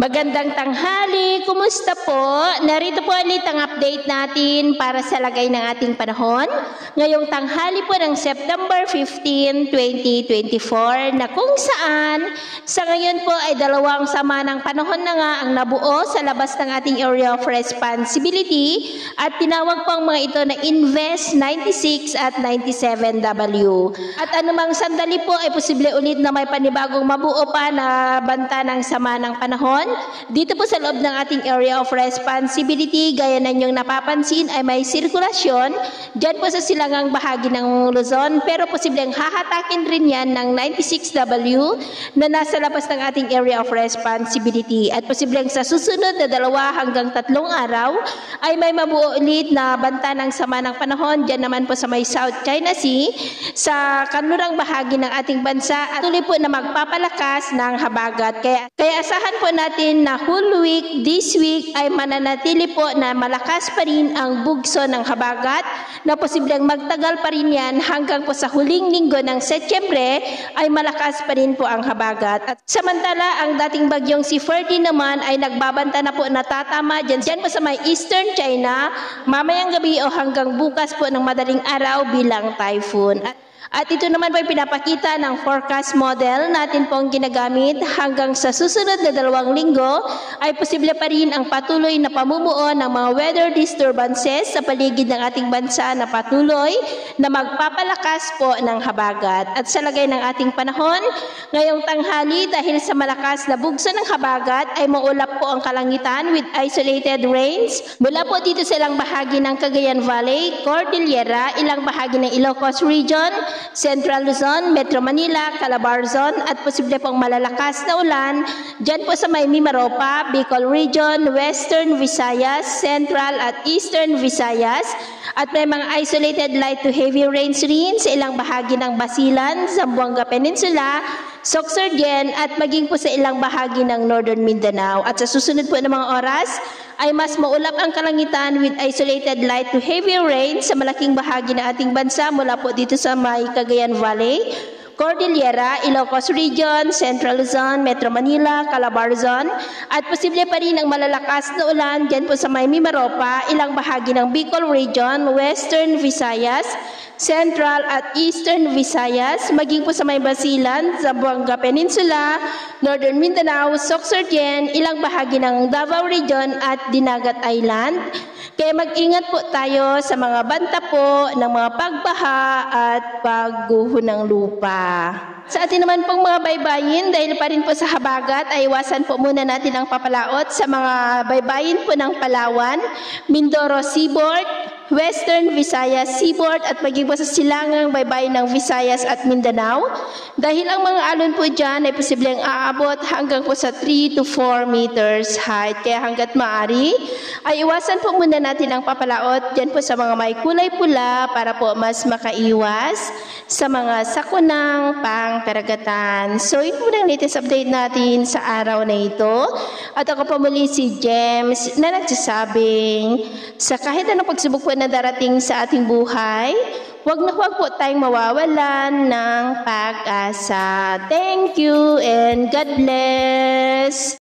Magandang tanghali, kumusta po? Narito po ulit ang update natin para sa lagay ng ating panahon. Ngayong tanghali po ng September 15, 2024 na kung saan sa ngayon po ay dalawang sama ng panahon na nga ang nabuo sa labas ng ating area of responsibility at tinawag po ang mga ito na Invest 96 at 97W. At anumang sandali po ay posible ulit na may panibagong mabuo pa na banta ng sama ng panahon. Dito po sa loob ng ating area of responsibility, gaya na inyong napapansin ay may sirkulasyon dyan po sa silangang bahagi ng Luzon, pero posibleng hahatakin rin yan ng 96W na nasa labas ng ating area of responsibility at posibleng sa susunod na 2 hanggang 3 araw ay may mabuo ulit na banta ng sama ng panahon dyan naman po sa may South China Sea sa kanlurang bahagi ng ating bansa at tuloy po na magpapalakas ng habagat. Kaya asahan po natin na whole week, this week ay mananatili po na malakas pa rin ang bugso ng habagat na posibleng magtagal pa rin yan hanggang po sa huling linggo ng Setyembre ay malakas pa rin po ang habagat. At samantala ang dating bagyong si Ferdy naman ay nagbabanta na po na tatama dyan po sa may Eastern China mamayang gabi o hanggang bukas po ng madaling araw bilang typhoon. At ito naman po ay pinapakita ng forecast model natin pong ginagamit hanggang sa susunod na 2 linggo ay posible pa rin ang patuloy na pamumuo ng mga weather disturbances sa paligid ng ating bansa na patuloy na magpapalakas po ng habagat. At sa lagay ng ating panahon, ngayong tanghali dahil sa malakas na bugso ng habagat ay maulap po ang kalangitan with isolated rains mula po dito sa ilang bahagi ng Cagayan Valley, Cordillera, ilang bahagi ng Ilocos Region, Central Luzon, Metro Manila, Calabarzon at posible pong malalakas na ulan dyan po sa may Mimaropa, Bicol Region, Western Visayas, Central at Eastern Visayas at may mga isolated light to heavy rains rin sa ilang bahagi ng Basilan, Zamboanga Peninsula, Sorsogon at maging po sa ilang bahagi ng Northern Mindanao. At sa susunod po ng mga oras ay mas maulap ang kalangitan with isolated light to heavy rain sa malaking bahagi ng ating bansa mula po dito sa may Cagayan Valley, Cordillera, Ilocos Region, Central Luzon, Metro Manila, Calabarzon at posible pa rin ang malalakas na ulan dyan po sa may Mimaropa, ilang bahagi ng Bicol Region, Western Visayas, Central at Eastern Visayas, maging po sa may Basilan, Zamboanga Peninsula, Northern Mindanao, Sorsogon, ilang bahagi ng Davao Region at Dinagat Island. Kaya mag-ingat po tayo sa mga banta po ng mga pagbaha at pagguho ng lupa. Sa atin naman pong mga baybayin, dahil pa rin po sa habagat, ay iwasan po muna natin ang papalaot sa mga baybayin po ng Palawan, Mindoro Seaboard, Western Visayas Seaboard at maging po sa silangang baybayin ng Visayas at Mindanao. Dahil ang mga alon po dyan ay posibleng aabot hanggang po sa 3 to 4 meters height. Kaya hanggat maaari, ay iwasan po muna natin ang papalaot dyan po sa mga may kulay pula para po mas makaiwas sa mga sakunang pangkaragatan. So, yun po ang latest update natin sa araw na ito. At ako po muli si James na nagsasabing sa kahit anong pagsubok po na darating sa ating buhay, huwag po tayong mawawalan ng pag-asa. Thank you and God bless!